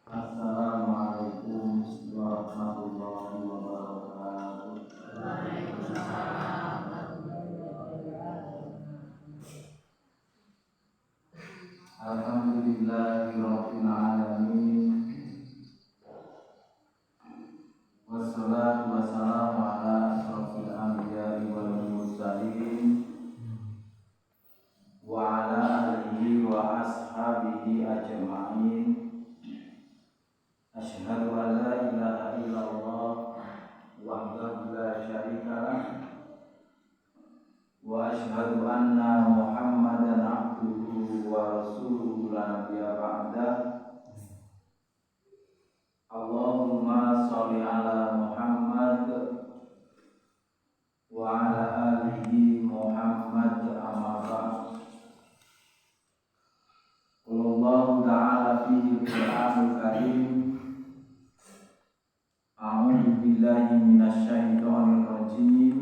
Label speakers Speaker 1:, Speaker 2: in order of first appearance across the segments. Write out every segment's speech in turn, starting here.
Speaker 1: Assalamualaikum warahmatullahi wabarakatuh. Alhamdulillahirabbil alamin. Wassalatu wassalamu ala asyrofil anbiya'i wal mursalin wa ala alihi wa ashabihi ajma'in. Asyhadu an la ilaha illallah wahdahu la syarika lah wa asyhadu anna Muhammadan abduhu wa rasuluhu la nabiyya ba'dah. Allahumma sholli ala Muhammad wa ala alihi Muhammad amma ba'd. Qulullahu ta'ala fihi al-Qur'anul Karim. A'udzu billahi minasyaitonir rajim.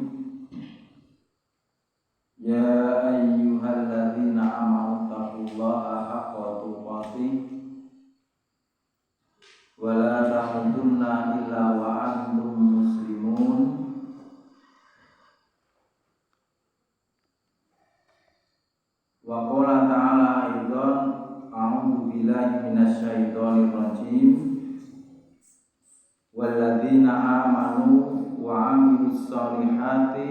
Speaker 1: Ya ayyuhalladzina amanu taqullaha haqqa tuqatih wa la tamutunna illa wa antum muslimun. Wa qala ta'ala aidan a'udzu billahi minasyaitonir rajim. Walladzina amanu wa amilus solihati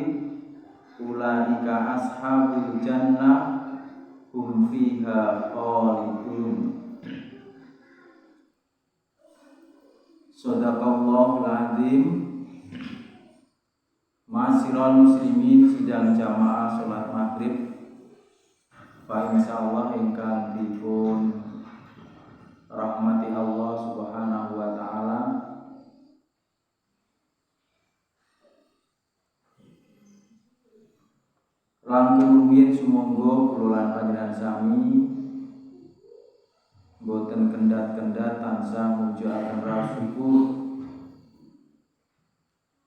Speaker 1: ulaika ashabul jannah hum fiha khalidun. Shadaqallahul azim. Ma'asyiral muslimin sidang jamaah salat maghrib fa insyaallah ingkang dipun rahmati Allah Subhanahu wa taala. Langkung rumiyin sumangga kula lan panjenengan sami boten kendhat-kendhat tansah mujuaken rasa syukur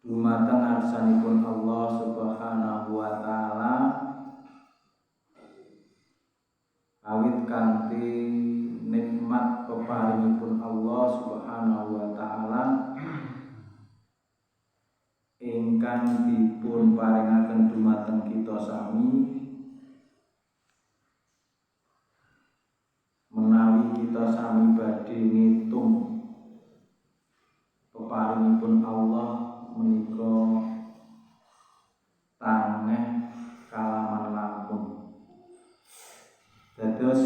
Speaker 1: dumateng ngarsanipun Allah Subhanahu wa taala awit kanthi nikmat peparingipun Allah Subhanahu wa taala ingkang dipun paringaken dumateng kita sami menawi kita sami badhe ngitung peparingipun Allah menika taneh kalaman langkung. Dados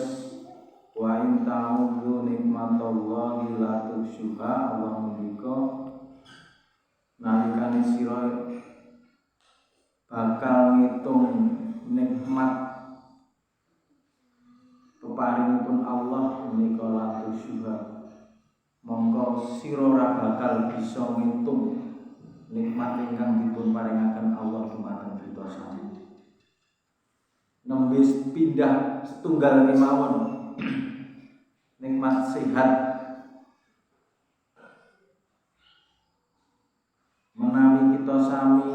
Speaker 1: wa in ta'udzu nikmatallahi la tuhsuha. Allah menika nalikane sira bakal ngitung nikmat peparingipun Allah menika latu syuha, mongko sira ora bakal bisa ngitung nikmat ingkang dipun paringaken Allah dumateng kita sami. Nembe pindah setunggal kemawon nikmat sehat. Menawi kita sami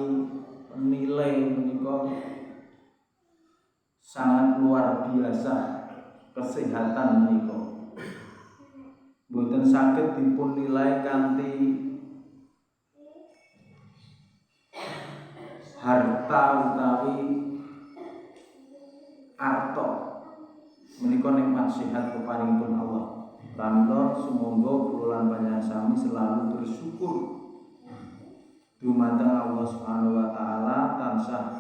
Speaker 1: nilai menika sangat luar biasa kesehatan menika. Boten saged dipun nilai kanthi harta utawi arta. Menika nikmat sehat peparingipun Allah. Pramila sumangga kula lan panjenengan sami selalu bersyukur dumateng Allah Subhanahu wa taala, tansah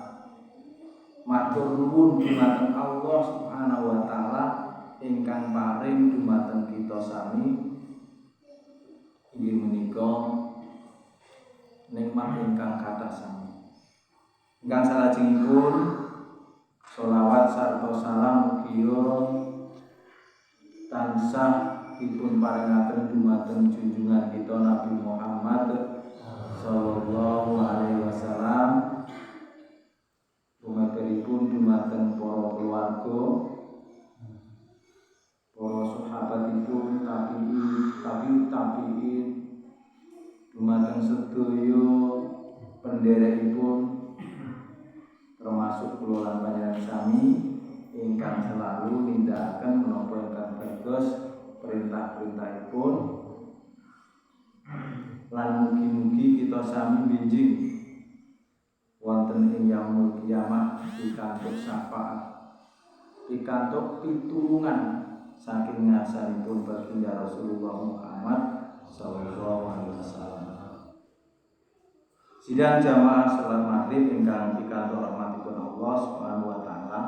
Speaker 1: matur nuwun dumateng Allah Subhanahu wa taala ingkang paring dumateng kita sami inggih menika nikmat ingkang kathah sami. Ingkang salajengipun sholawat sarta salam mugia tansah dipun paringaken dumateng junjungan kita Nabi Muhammad sallallahu alaihi wasallam, dumatengipun dumateng para keluarga, para sahabatipun, tabi'in, dumateng sedaya pendherekipun termasuk kula lan panjenengan sami ingkang selalu nindakaken menapa ingkang bagus perintah-perintahipun lan mugi-mugi kita sami benjing wonten ing yaumul kiamah pikantuk syafaat, pikantuk pitulungan saking ngarsanipun baginda Rasulullah Muhammad sallallahu alaihi wasallam. Sidang jamaah salat maghrib ingkang pikantuk rahmatipun Allah Subhanahu wa taala.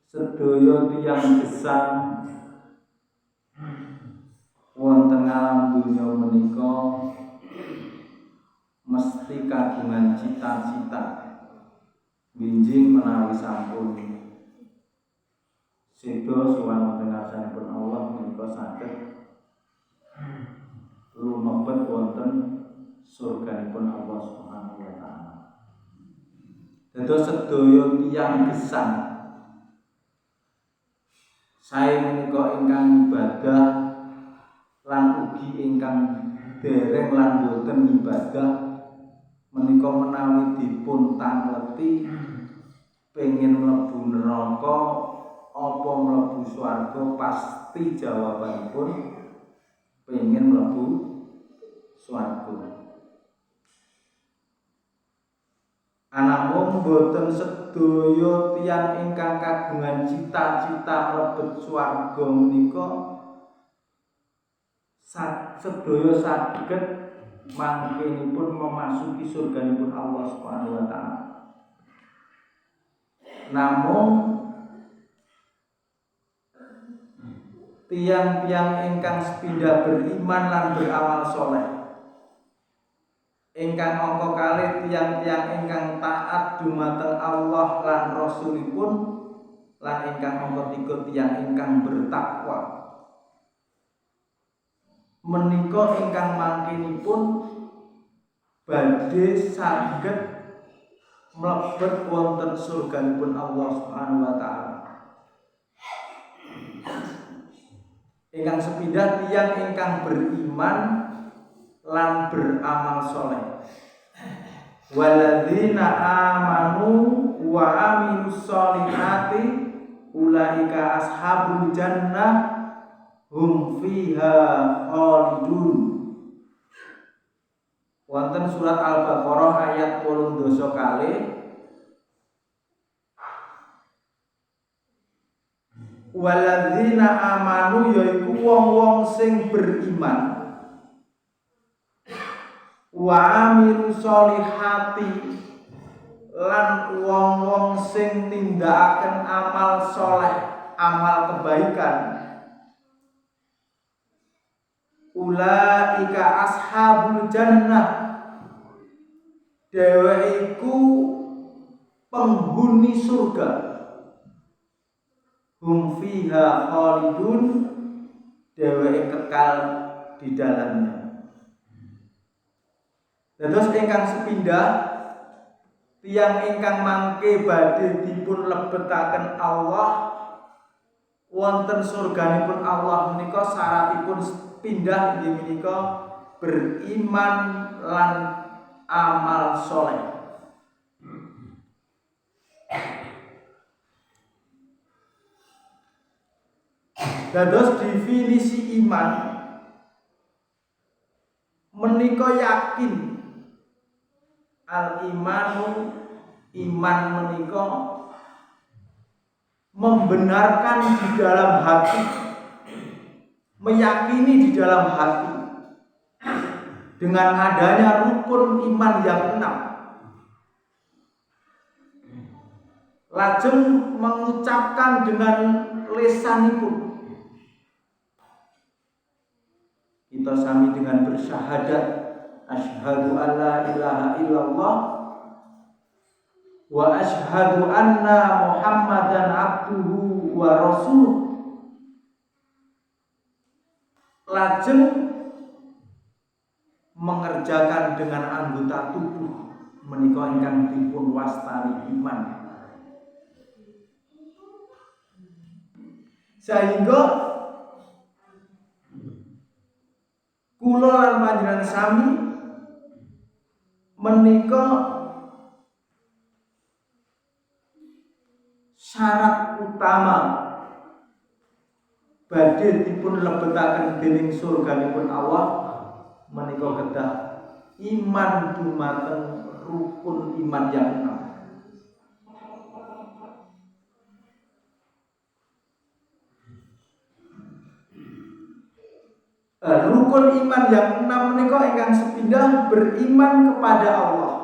Speaker 1: Sedaya tiyang gesang wonten alam dunya menika mesti kagungan cita-cita binjing menawi sampun sedo sowan wonten ngarsanipun Allah menika saged lumebet wonten surganipun Allah Subhanahu wa taala. Dados sedaya tiyang gesang sae menika ingkang ibadah lan ugi ingkang dereng lan boten ibadah menika menawi dipun tangleti pengin mlebu neraka apa mlebu swarga, pasti jawabanipun pengin mlebu swarga. Anamung boten sedaya tiyang ingkang kagungan cita-cita mlebet swarga menika sedaya saged mangkenipun memasuki surganipun Allah Subhanahu wa taala. Namung tiang-tiang ingkang sepindah beriman lan beramal soleh, ingkang angka kalih tiang-tiang ingkang taat dumateng Allah lan Rasulipun, lan ingkang angka 3 tiang ingkang bertakwa. Menika ingkang mangkenipun badhe saged mlebet wonten surganipun Allah Subhanahu wa taala. Ingkang sepindah tiyang ingkang beriman lan beramal soleh. Walladzina amanu wa amilus solihati ulaika ashabul jannah hum fiha khalidun. Wonten surat Al-Baqarah ayat 8 kalih waladzina amanu yaiku wong-wong sing beriman wa amilu sholihati lan wong-wong sing nindakaken amal soleh, amal kebaikan. Ulaika ashabul jannah, dheweke iku penghuni surga. Hum fiha khalidun, dheweke kekal di dalamnya. Dados ingkang sepindah tiyang ingkang mangke badhe dipun lebetaken Allah wonten surganipun Allah menika syaratipun pindah inggih menika beriman lan amal soleh. Dados definisi iman menika yakin. Al-imanu, iman menika membenarkan di dalam hati, meyakini di dalam hati dengan adanya rukun iman yang 6. Lajeng mengucapkan dengan lisanipun. Kita sami dengan bersyahadat asyhadu alla ilaha illallah wa asyhadu anna Muhammadan abduhu wa rasuluh. Lajeng mengerjakan dengan anggota tubuh menika ingkang dipun wastani iman. Sehingga kula lan panjenengan sami menika syarat utama badhe dipun lebetaken dening surganipun Allah menika kedah iman dumateng rukun iman yang 6. Rukun iman yang 6 menika ingkang sepindah beriman kepada Allah.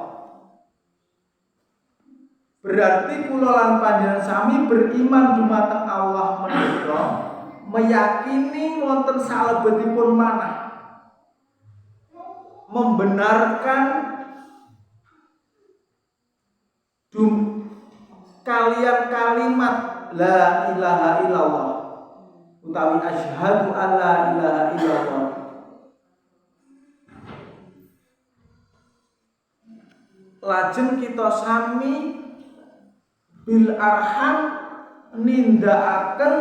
Speaker 1: Berarti kula lan panjenengan sami beriman dumateng Allah menika meyakini wonten salebetipun manah, membenarkan kalian kalimat la ilaha illallah utawi asyhadu alla ilaha illallah. Lajeng kita sami bil arham nindakaken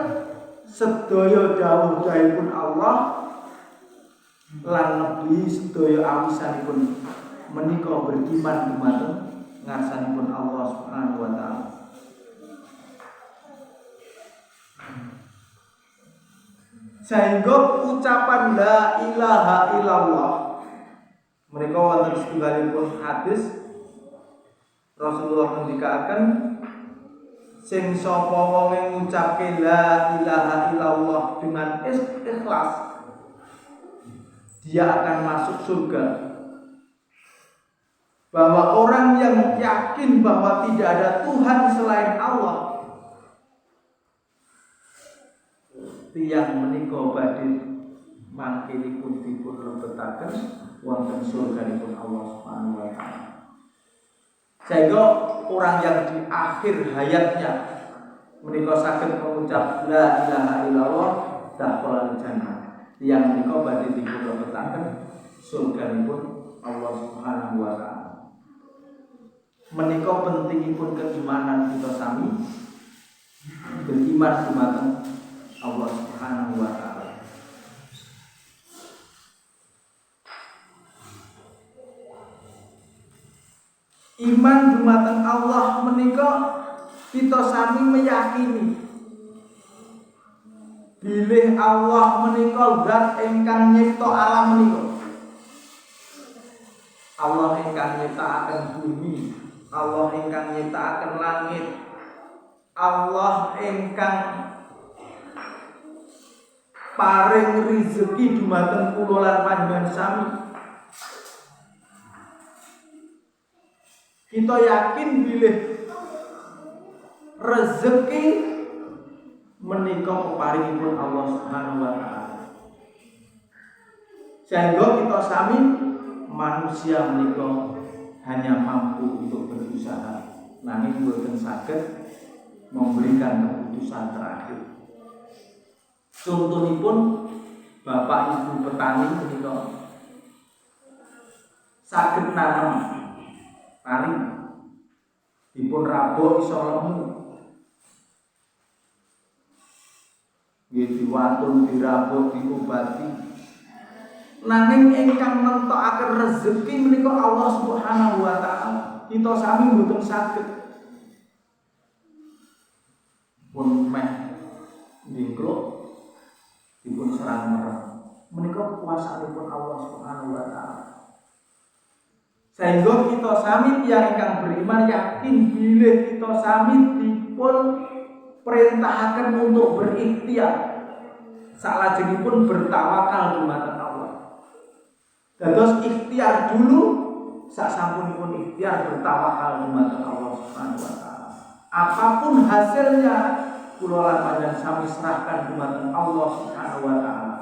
Speaker 1: sedaya dawuh-dawuhipun Allah lan nebi sedaya awisanipun menika beriman dumateng ngarsanipun Allah Subhanahu wa taala. Sehingga ucapan la ilaha illallah menika wonten setunggalipun hadis Rasulullah ngendikaken sing sapa wong ngucapke la ilaha illallah dengan ikhlas dia akan masuk surga. Bahwa orang yang yakin bahwa tidak ada Tuhan selain Allah, tiyang menika badhe mangkilipun dipun lebetaken wonten surganipun Allah Subhanahu wa taala. Sehingga orang yang di akhir hayatnya menika saged mengucap la ilaha illallah dakhala jannah. Tiyang menika badhe dipun lebetaken surganipun Allah Subhanahu wa taala. Menika pentingipun keimanan kita sami beriman dumateng Allah Subhanahu wa taala. Iman dumateng Allah menika kita sami meyakini bilih Allah menika zat ingkang nyipta alam menika. Allah ingkang nyiptakaken bumi, Allah ingkang nyiptakaken langit, Allah ingkang paring rezeki dumateng kula lan panjenengan sami. Kita yakin bilih rezeki menika peparingipun Allah Subhanahu wa taala. Sehingga kita sami manusia menika hanya mampu untuk berusaha, nanging boten saged memberikan keputusan terakhir. Contohipun bapak ibu petani menika saged nanam pari dipun rabuk iso lemu, diwatun dirabuk diobati, nanging ingkang nentokaken rezeki menika Allah Subhanahu wa taala. Kita sami mboten saged pun meh ningkluk dipun serang merem. Menika kekuasaanipun Allah Subhanahu wa taala. Sehingga kita sami tiyang ingkang beriman yakin bilih kita sami dipun perintahaken untuk berikhtiar, salajengipun bertawakal dumateng Allah. Dados ikhtiar dulu, sasampunipun ikhtiar bertawakal dumateng Allah Subhanahu wa taala. Apapun hasilnya kula lan panjenengan sami serahkan dumateng Allah Subhanahu wa taala.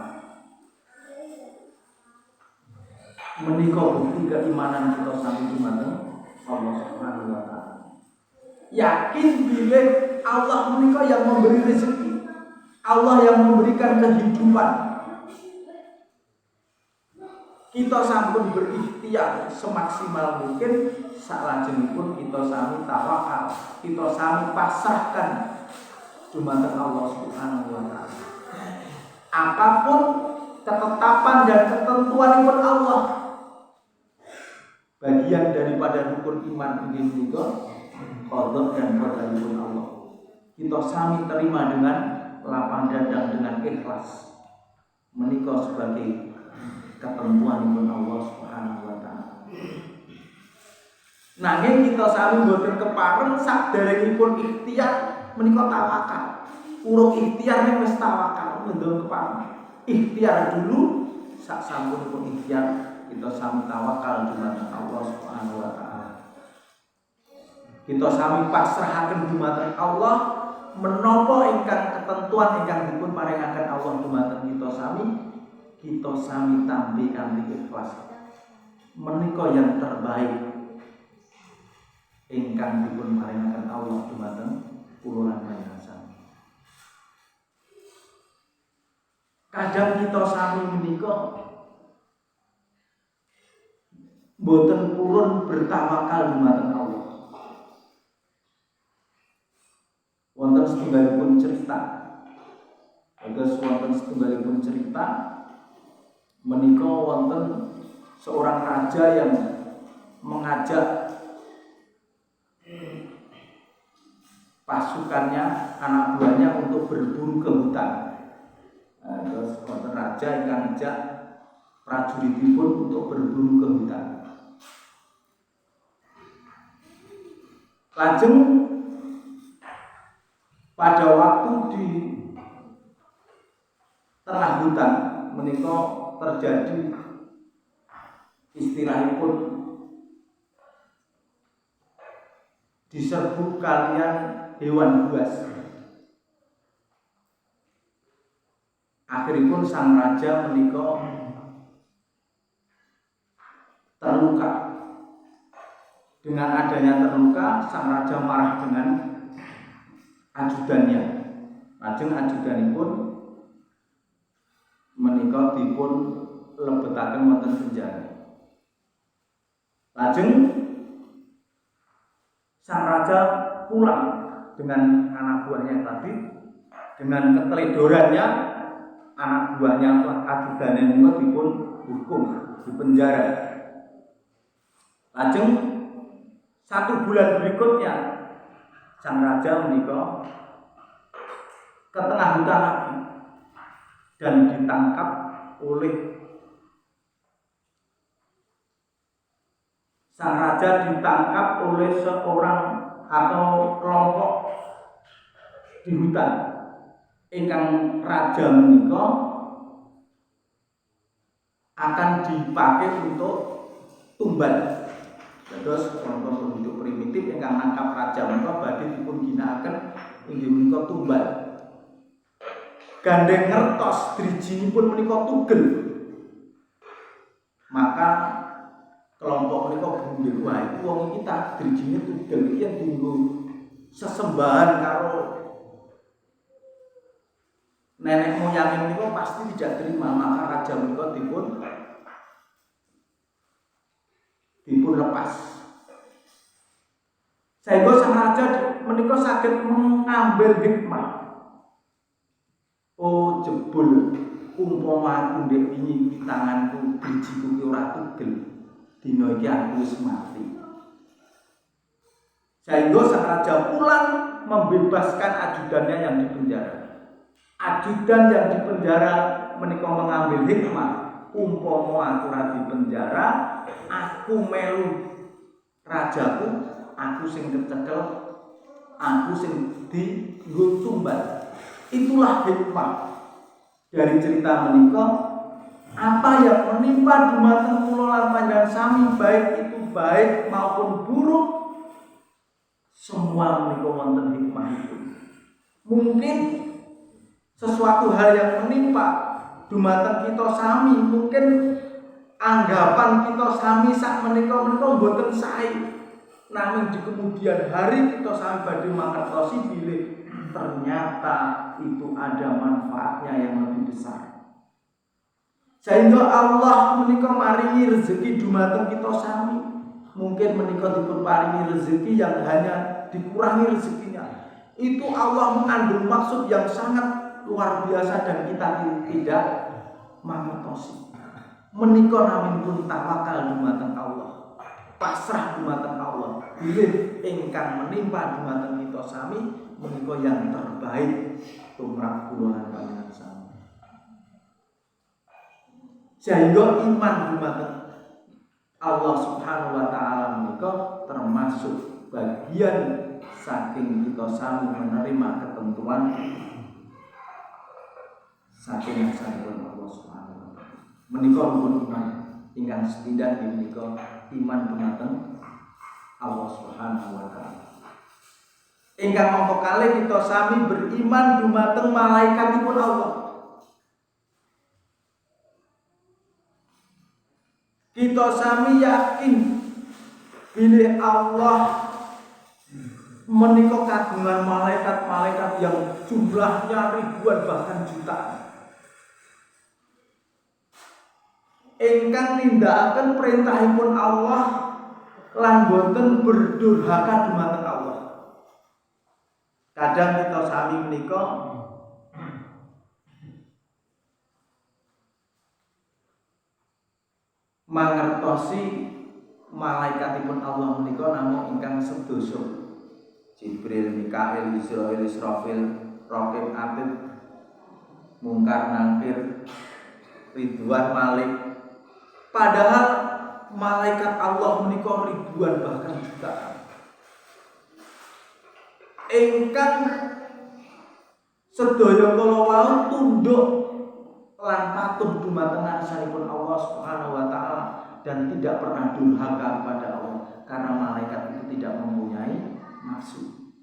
Speaker 1: Menika bukti keimanan kita sami dumateng Allah Subhanahu wa taala. Yakin bilih Allah menika yang memberi rezeki, Allah yang memberikan kehidupan. Kita sampun berikhtiar semaksimal mungkin, salajengipun kita sami tawakal, kita sami pasrahkan dumateng Allah Subhanahu wa taala. Apapun ketetapan dan ketentuanipun Allah, bagian daripada rukun iman ini juga qada dan qadaripun Allah. Kita sami terima dengan lapang dada dengan ikhlas menika sebagai ketentuanipun Allah Subhanahu wa taala. Nanging kita sami boten kepareng saderengipun ikhtiar menika tawakal. Urung ikhtiar ning wis tawakal mendon kepareng. Ikhtiar dulu sak sampunipun ikhtiar kita sami tawakal dumateng Allah Subhanahu wa taala. Kita sami pasrahaken dumateng Allah menapa ingkang ketentuan ingkang dipun paringaken Allah dumateng kita sami tampi kanthi ikhlas. Menika yang terbaik ingkang dipun paringaken Allah dumateng kula lan panjenengan sami. Kadang kita sami menika boten purun bertawakal dumateng Allah. Wonten setunggalipun cerita. Menika wonten seorang raja yang mengajak pasukannya, anak buahnya untuk berburu ke hutan. Terus wonten raja ingkang ngajak prajuritipun untuk berburu ke hutan. Lajeng pada waktu di tengah hutan menika terjadi istilahipun diserbu kalian hewan buas. Akhiripun sang raja menika terluka. Dengan adanya terluka, sang raja marah dengan ajudannya. Lajeng ajudanipun menika dipun lebetaken wonten penjara. Lajeng sang raja pulang dengan anak buahnya tadi, dengan keteledorannya anak buahnya ajudannya menika dipun hukum di penjara. Lajeng 1 bulan berikutnya sang raja menika ke tengah hutan lagi dan ditangkap oleh sang raja seorang atau kelompok di hutan. Ingkang raja menika akan dipakai untuk tumbal. Terus kelompok penduduk primitif ingkang nangkap raja menika badhe dipun ginakaken inggih menika tumbal. Gandeng ngertos drijinipun menika tugel. Maka kelompok menika bundir, wah itu wong iki tak drijine tugel iki yen dienggo sesembahan karo nenek moyang menika pasti tidak terima. Maka raja menika dipun lepas. Sehingga sang raja menika saged mengambil hikmah. Oh jebul umpama aku ndek wingi tanganku drijiku ki ora tugel, dina iki aku wis mati. Sehingga sang raja pulang membebaskan ajudannya yang di penjara. Ajudan yang di penjara menika mengambil hikmah. Umpama aku ora di penjara, aku melu rajaku, aku sing kecekel, aku sing dienggo tumbal. Itulah hikmah dari cerita menika. Apa yang menimpa dumateng kula lan panjenengan sami, baik itu baik maupun buruk, semua menika wonten hikmah itu. Mungkin sesuatu hal yang menimpa dumateng kita sami, mungkin anggapan kita sami sak menika mboten sae. Namun di kemudian hari kita sami badhe mangertosi bilih ternyata itu ada manfaatnya yang lebih besar. Sehingga Allah menika maringi rezeki dumateng kita sami. Mungkin menika dipun paringi rezeki yang hanya dikurangi rezekinya. Itu Allah mengandung maksud yang sangat luar biasa dan kita tidak mangertosi. Menika naminipun tawakal dumateng Allah. Pasrah dumateng Allah. Bilih ingkang menimpa dumateng kita sami menika yang terbaik tumrap kula lan panjenengan sami. Sehingga iman dumateng Allah Subhanahu wa taala menika termasuk bagian saking kita sami menerima ketentuan saking saking Allah Subhanahu wa taala. Menika pun iman ingkang setidak menika iman dumateng Allah Subhanahu wa taala. Ingkang mongko kalih kita sami beriman dumateng malaikatipun Allah. Kita sami yakin bilih Allah menika kagungan malaikat-malaikat yang jumlahnya ribuan bahkan jutaan. Ingkang nindakaken perintahipun Allah lan boten berdurhaka dumateng Allah. Kadang kita sami menika mangertosi malaikatipun Allah menika namung ingkang sedasa. Jibril, Mikail, Israil, Israfil, Raqib, Atid, Mungkar, Nakir, Ridwan, Malik. Padahal malaikat Allah menika ribuan bahkan jutaan. Ingkang sedaya kala wau tunduk lan patuh dumateng ngarsanipun Allah Subhanahu wa taala dan tidak pernah durhaka kepada Allah karena malaikat itu tidak mempunyai nafsu.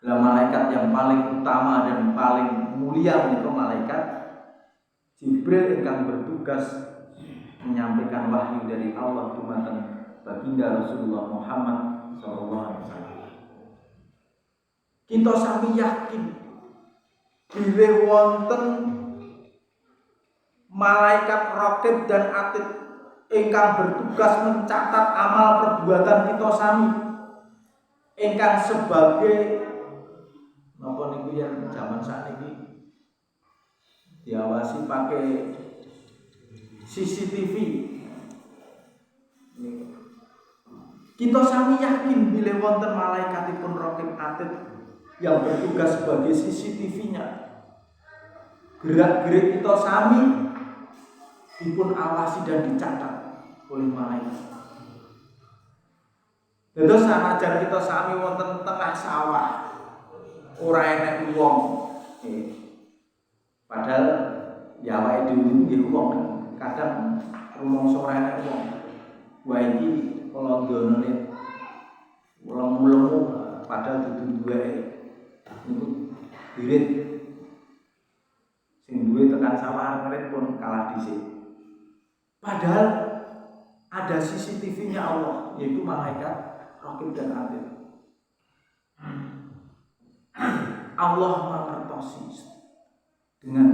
Speaker 1: Lah malaikat yang paling utama dan paling mulia menika malaikat Jibril ingkang bertugas menyampaikan wahyu dari Allah dumateng baginda Rasulullah Muhammad sallallahu alaihi wasallam. Kita sami yakin bilih wonten malaikat Raqib dan Atid ingkang bertugas mencatat amal perbuatan kita sami, ingkang sebagai napa niku ya zaman sakniki diawasi pakai CCTV. Kita sami yakin bilih wonten malaikatipun Raqib Atid yang bertugas sebagai CCTV-nya. Gerak-gerik kita sami dipun awasi dan dicatat oleh malaikat. Dados sanajan kita sami wonten tengah sawah, ora enek wong. Padahal ya awake dhewe nggih wong kadang rumangsa ora enek wong. Wah iki londonane lemu-lemu padahal dudu duweke. Niku dirit sing duwe tekan sawah ngerit pun kalah dhisik. Padahal ada CCTV-nya Allah, yaitu malaikat Raqib dan Atid. Allah mengertosi dengan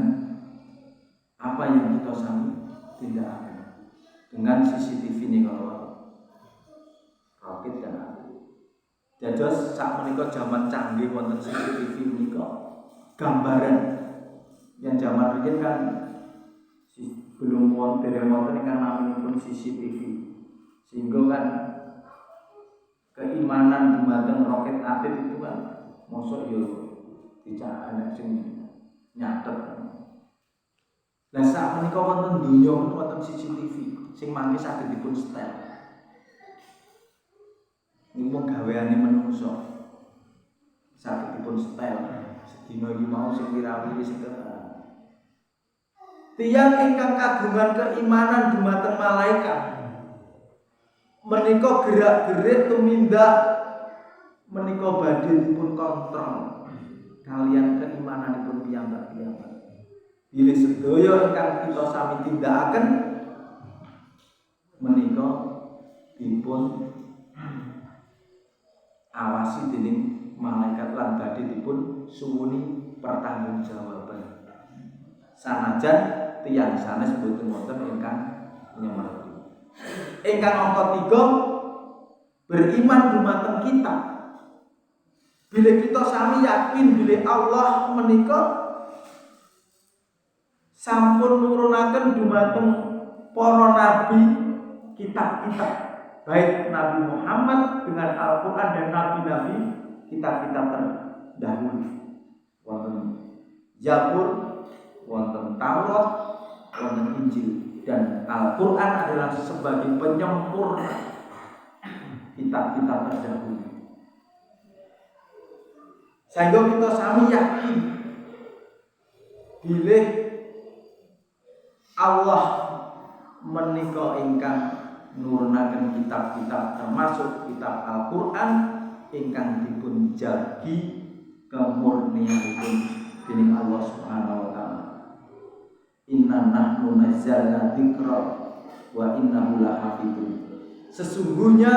Speaker 1: apa yang kita sami tindakaken dengan CCTV ini kalau Raqib dan Atid. Dados sak menika zaman canggih wonten CCTV menika gambaran yang zaman riyen kan belum wonten ingkang naminipun CCTV. Sehingga kan keimanan dumateng Raqib Atid itu kan mosok yo dicak anak sing nyatet. Lah sak menika wonten donya wonten CCTV sing mangke saged dipun setel. Niku gaweane manungsa. Saged dipun setel. Sedina iki mau sing wirawiri sing tiyang ingkang kagungan keimanan dumateng malaikat menika gerak-gerik tumindak menika badhe dipun kontrol kalian keimananipun piyambak-piyambak. Bilih sedaya ingkang kita sami tindakaken menika dipun awasi dening malaikat lan badhe dipun suwuni pertanggungjawaban. Sanajan tiyang sanes boten wonten ingkang nyemerti. Ingkang angka 3 beriman dumateng kita. Bila kita sami yakin bila Allah menika sampun nurunaken dumateng para nabi kitab-kitab, baik Nabi Muhammad dengan Al-Qur'an dan nabi-nabi kitab-kitab dahulu. Wonten Zabur, wonten Taurat, wonten Injil, dan Al-Quran adalah sebagai penyempurna kitab-kitab terdahulu. Sehingga kita sami yakin bilih Allah menika ingkang nurunaken kitab-kitab termasuk kitab Al-Quran ingkang dipun jagi kemurnianipun dening Allah Subhanahu wa taala. Inna nahnu nazzalna dzikra wa innahu lahafidun. Sesungguhnya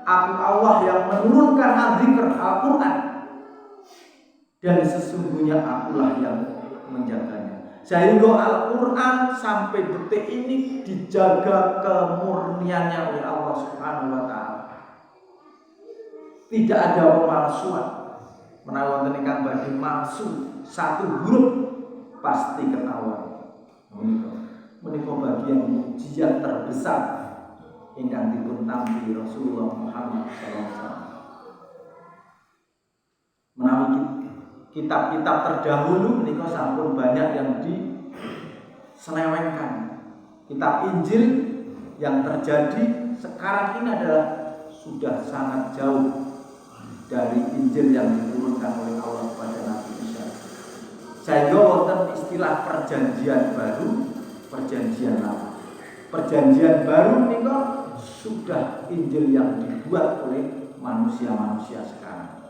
Speaker 1: aku Allah yang menurunkan al-dzikr Al-Quran, dan sesungguhnya akulah yang menjaganya. Sehingga Al-Quran sampai detik ini dijaga kemurniannya oleh Allah Subhanahu wa taala. Tidak ada pemalsuan. Menawi wonten ingkang badhe malsu satu huruf pasti ketahuan. Menika bagian mukjizat terbesar ingkang dipun tampi Rasulullah Muhammad SAW. Menawi kitab-kitab terdahulu menika sampun banyak yang diselewengkan. Kitab Injil yang terjadi sekarang ini adalah sudah sangat jauh dari Injil yang diturunkan oleh Allah kepada Nabi Isa. Sehingga wonten istilah perjanjian baru, perjanjian lama. Perjanjian baru menika sudah Injil yang dibuat oleh manusia-manusia sekarang.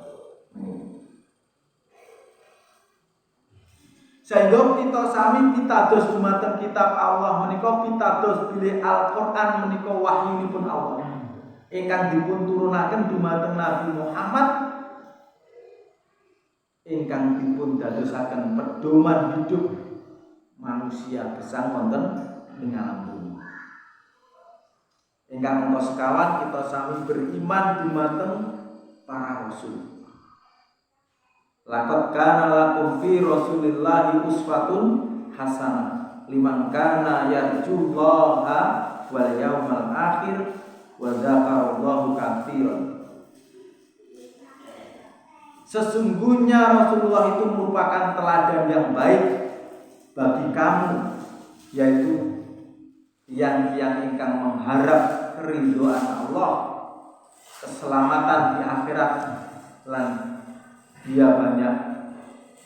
Speaker 1: Sehingga kita sami pitados dumateng kitab Allah menika pitados bilih Al-Qur'an menika wahyunipun Allah ingkang dipun turunaken dumateng Nabi Muhammad ingkang dipun dadosaken pedoman hidup manusia gesang wonten ing alam bumi. Ingkang mongko sekawan kita sami beriman dumateng para rasul. Laqad kana lakum fi Rasulillahi uswatun hasanah liman kana yarjullaha wal yaumal akhir wa dzakarallaha katsiran. Sesungguhnya Rasulullah itu merupakan teladan yang baik bagi kamu, yaitu yang ingkang mengharap keridhaan Allah, keselamatan di akhirat, lan dia banyak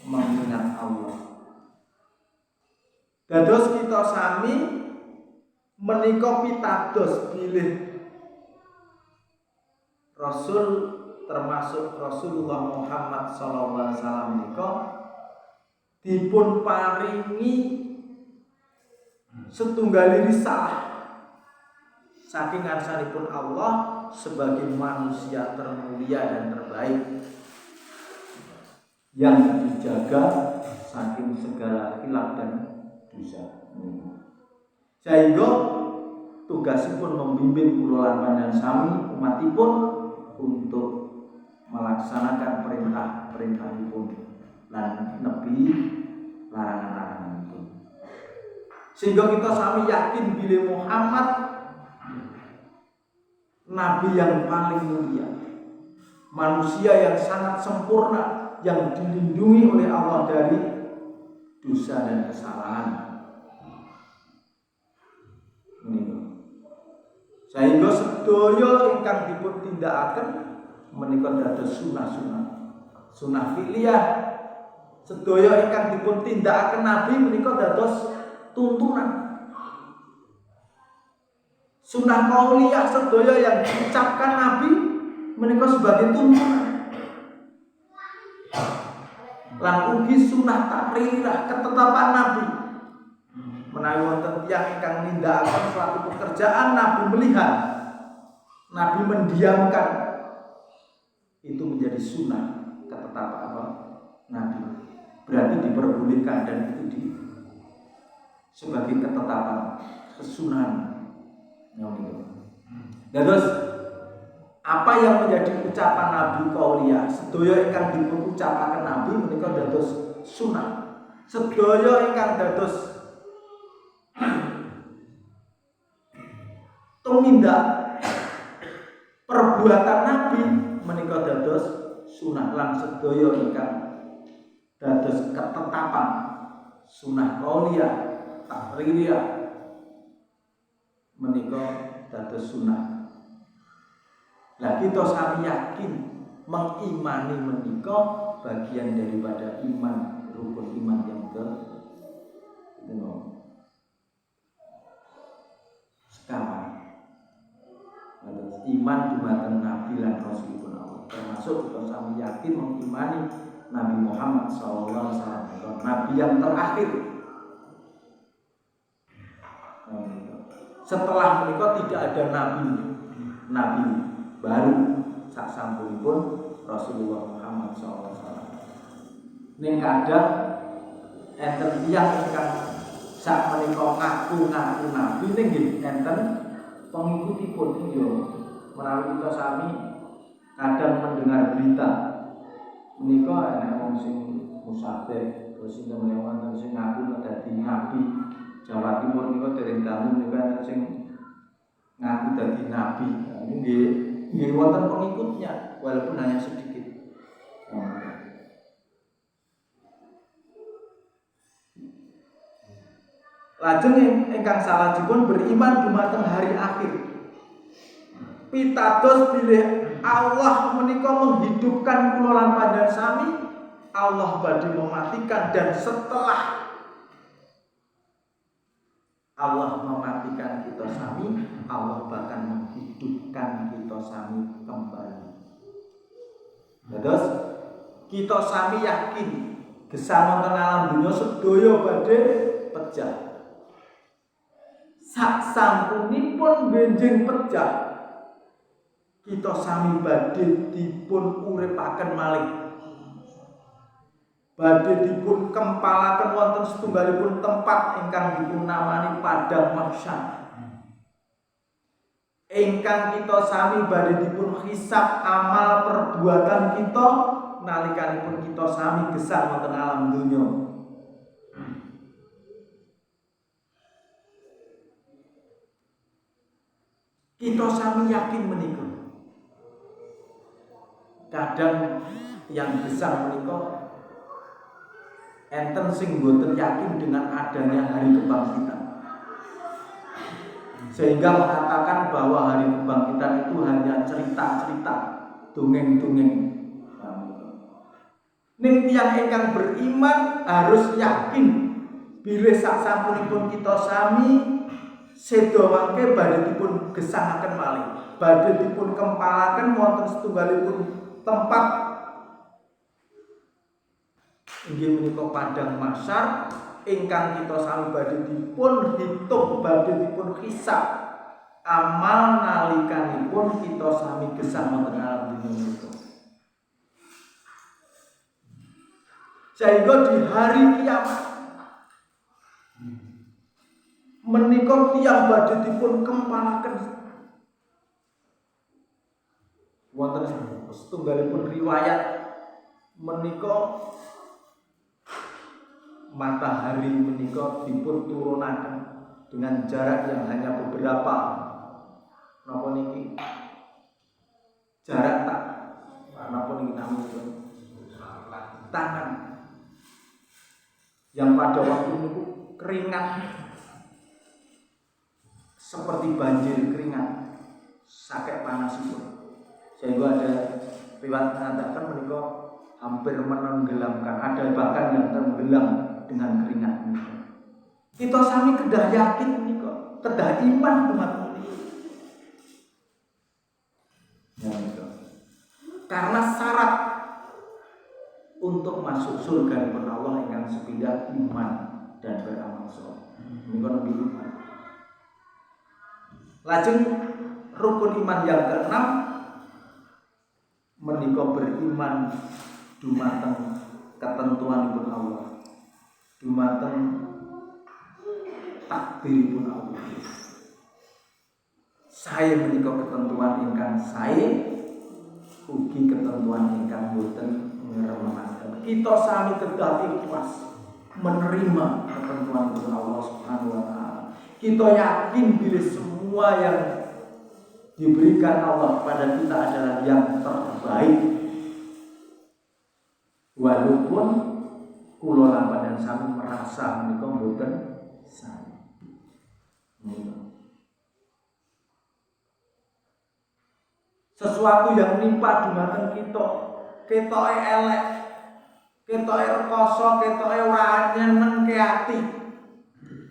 Speaker 1: mengingat Allah. Dados kita sami menika pitados bilih Rasul termasuk Rasulullah Muhammad SAW menika dipun paringi setunggal risalah saking ngarsanipun Allah sebagai manusia termulia dan terbaik yang dijaga saking segala khilaf dan dosa. Sehingga tugasipun membimbing kula lan panjenengan sami umatipun untuk melaksanakan perintah-perintahipun lan nebi larangan-laranganipun. Sehingga kita sami yakin bilih Muhammad nabi yang paling mulia, manusia yang sangat sempurna, yang dilindungi oleh Allah dari dosa dan kesalahan. Sehingga sedaya ingkang dipun tindakaken menika dados sunah fi'liyah. Sedaya ingkang dipun tindakaken Nabi menika dados tuntunan. Sunah qauliyah sedaya yang diucapkan Nabi menika sebagai tuntunan. Lan ugi sunah takrirah ketetapan Nabi. Menawi wonten tiyang ingkang nindakaken suatu pekerjaan Nabi melihat, Nabi mendiamkan, itu menjadi sunnah ketetapan Nabi. Berarti diperbolehkan dan itu sebagai ketetapan kesunahan. Terus apa yang menjadi ucapan Nabi qauliyah, sedaya ingkang dipun ucapaken Nabi menika dados sunah. Sedaya ingkang dados tumindak perbuatan Nabi menika dados sunah lan sedaya ingkang dados ketetapan sunah qauliyah takririyah menika dados sunah. Lah kita sami yakin mengimani menika bagian daripada iman, rukun iman yang sekawan. Iman dumateng Nabi lan Rasulipun Allah. Termasuk kita sami yakin mengimani Nabi Muhammad SAW, Nabi yang terakhir. Setelah menika tidak ada nabi baru sasampunipun Rasulullah Muhammad SAW. Ning kadang enten tiyang ingkang sak menika ngaku nabi ning nggih enten pengikutipun yo menawi kita sami kadang mendengar berita menika ana wong sing musafir terus sinten lewat sing ngaku dadi nabi. Jawa Timur niku dereng tamu niku ana sing ngaku dadi nabi. Nggih wonten pengikutnya walaupun hanya sedikit. Lajeng ingkang salajengipun beriman dumateng hari akhir. Pitados bilih Allah menika menghidupkan kula lan panjenengan sami, Allah badhe mematikan dan setelah Allah mematikan kita sami, Allah bahkan menghidupkan kita sami kembali. Terus kita sami yakin gesang wonten alam dunya sedaya badhe pecah. Sak sampunipun benjing pecah, kita sami badhe dipun uripaken malih. Badhe dipun kempalaken wonten setunggalipun tempat ingkang dipun namani padang mahsyar. Ingkang kita sami badhe dipun hisab amal perbuatan kita nalikanipun kita sami gesang wonten alam donya. Kita sami yakin menika. Kadang yang gesang menika enten sing boten yakin dengan adanya hari kebangkitan, sehingga mengatakan bahwa hari kebangkitan itu hanya cerita-cerita, dongeng-dongeng. Ning tiyang ingkang beriman harus yakin bilih sasampunipun kita sami seda mangke badhe dipun gesangaken malih, badhe dipun kempalaken wonten setunggalipun tempat inggih menika padang mahsyar ingkang kita sami badhe dipun hitung, badhe dipun hisab amal nalikanipun kita sami gesang wonten alam dunya menika. Sehingga di hari kiamat menika tiyang badhe dipun kempalaken wonten setunggalipun riwayat menika matahari menika dipun turunaken dengan jarak yang hanya beberapa napa niki jarak tak napa niki namanya tangan yang pada waktu niku keringat seperti banjir keringat saking panasipun, sehingga ada riwayat mengatakan menika hampir menenggelamkan, ada bahkan yang tenggelam dengan keringat menika. Kita sami kedah yakin menika, kedah iman dumateng menika. Ya menika. Karena syarat untuk masuk surga pun Allah ingkang sepindah iman dan beramal saleh. Menika nabi iman. Lajeng rukun iman yang keenam menika beriman dumateng ketentuanipun Allah, dumateng takdiripun Allah. Sae menika ketentuan ingkang sae, ugi ketentuan ingkang boten ngremenaken. Kita sami kedah ikhlas menerima ketentuanipun Allah Subhanahu wa taala. Kita yakin bila semua yang diberikan Allah kepada kita adalah yang terbaik. Walaupun kula lan panjenengan sami merasa menika mboten sami. Sesuatu yang menimpa dumateng kita, ketoke elek, ketoke rekoso, ketoke ora nyenengke ati.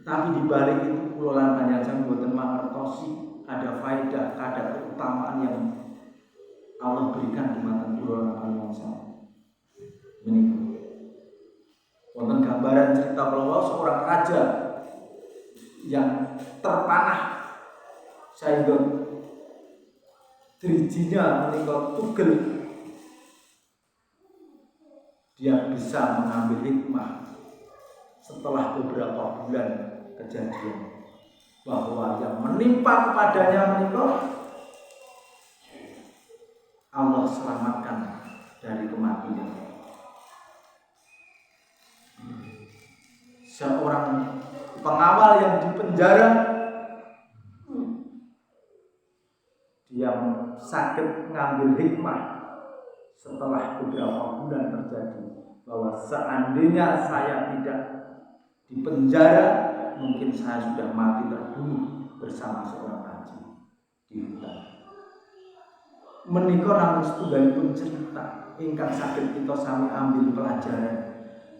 Speaker 1: Tapi di balik itu kula lan panjenengan mboten mangertosi ada faedah, ada keutamaan yang Allah berikan dumateng kula lan panjenengan. Menika wonten gambaran cerita bahwa seorang raja yang terpanah sehingga dirijinya menika tugel, dia bisa mengambil hikmah setelah beberapa bulan kejadian bahwa yang menimpa kepadanya menika Allah selamatkan dari kematian. Seorang pengawal yang dipenjara, dia sakit mengambil hikmah setelah beberapa bulan terjadi bahwa seandainya saya tidak dipenjara, mungkin saya sudah mati terbunuh bersama seorang raja di hutan. Menika namung setunggalipun cerita ingkang saged kita sami ambil pelajaran.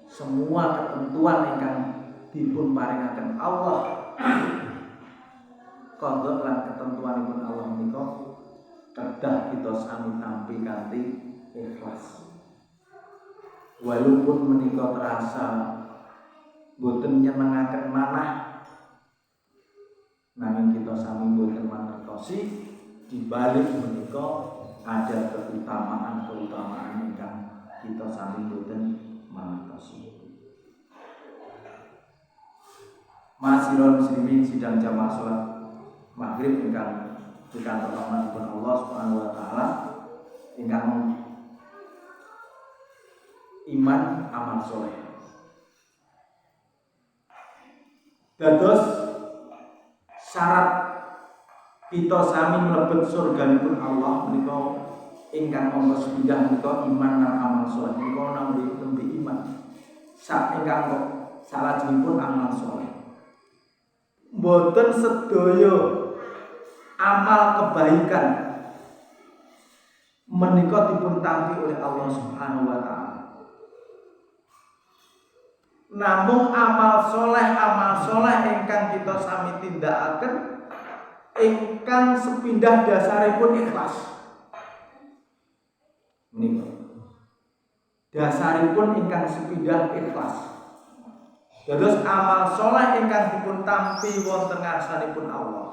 Speaker 1: Semua ketentuan ingkang dipun paringaken Allah, qadha lan ketentuanipun Allah menika kedah kita sami tampi kanthi ikhlas. Walaupun menika terasa boten nyenengaken manah, nanging kita sami boten mangertosi di balik menika ada keutamaan ingkang kita sami boten mangertosi. Ma'asyiral muslimin, sidang jamaah salat maghrib ingkang dikantos rahmatipun Allah Subhanahu wa taala, ingkang iman amal soleh. Dados syarat kita sami mlebet surganipun Allah menika ingkang nomor 9 menika iman lan amal soleh. Menika namung nembe iman. Sak ingkang salajengipun amal soleh. Mboten sedaya amal kebaikan menika dipun tampi oleh Allah Subhanahu wa taala. Namung amal soleh ingkang kita sami tindakaken ingkang sepindah dasaripun ikhlas. Menika dasaripun ingkang sepindah ikhlas. Dados amal soleh ingkang dipun tampi wonten ngarsanipun Allah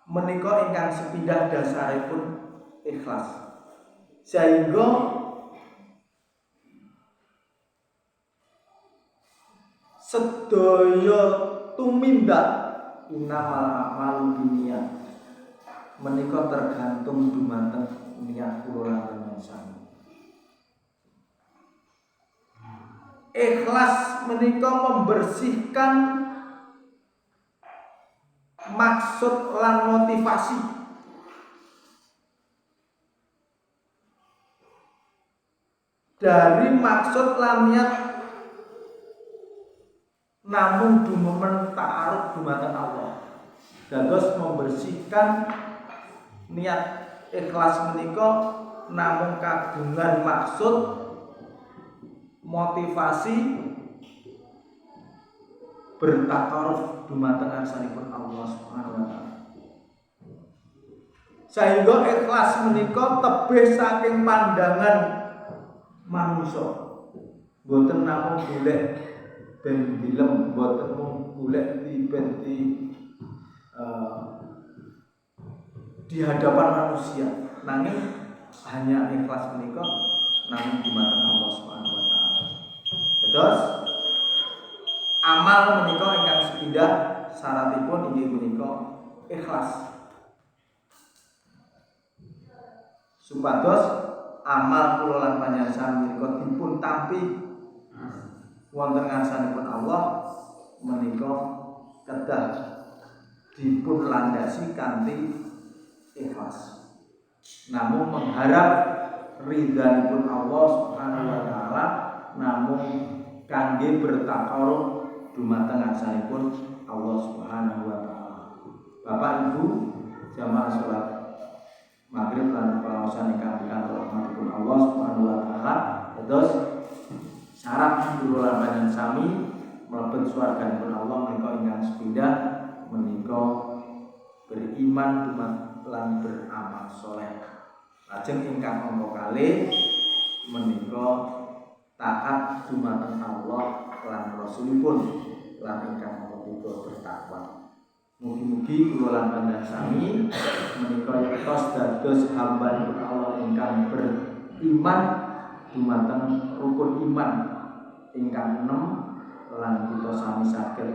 Speaker 1: menika ingkang sepindah dasaripun ikhlas. Sehingga sedaya tumindak innamal a'malu binniyat menika tergantung dumateng niat kula lan sami. Ikhlas menika membersihkan maksud lan motivasi. Dari maksud lan niat namung dumemen ta'aruf dumateng Allah. Dados membersihkan niat ikhlas menika namung kagungan maksud motivasi bertakaruf dumateng ngarsanipun Allah Subhanahu wa taala. Sehingga ikhlas menika tebih saking pandangan manusia. Boten namung golek ben film, boten mung golek di hadapan manusia. Nanging hanya ikhlas menika namung dumateng Allah Subhanahu wa taala. Terus amal menika ingkang sepindah syaratipun inggih punika ikhlas. Supados amal kula lan panjenengan menika dipun tampi wonten ngarsanipun Allah menika kedah dipun landasi kanthi ikhlas. Namun mengharap ridhanipun Allah Subhanahu wa taala namung kangge bertakarub dumateng ngarsanipun Allah Subhanahu wa taala. Bapak Ibu jamaah salat maghrib lan pengawasan ingkang dirahmatipun Allah Subhanahu wa taala, terus syarat kula lan sami mlebet swarganipun Allah menika ingkang sepindah menika beriman lan beramal saleh. Lajeng ingkang angka kalih menika taat dumateng Allah lan Rasulipun lan ingkang angka 3 bertakwa. Mugi-mugi kula lan panjenengan sami menika yaktos dados hambanipun Allah ingkang beriman dumateng rukun iman ingkang 6 lan kita sami saged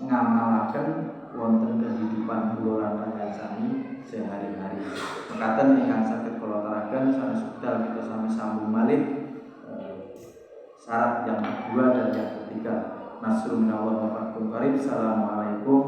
Speaker 1: ngamalaken wonten kehidupan kula lan panjenengan sami sehari-hari. Mekaten ingkang saged kula teraken sanes wekdal kita sami sambung malih syarat yang kedua dan yang ketiga. Nasrul minallah wa fathun qarib. Assalamualaikum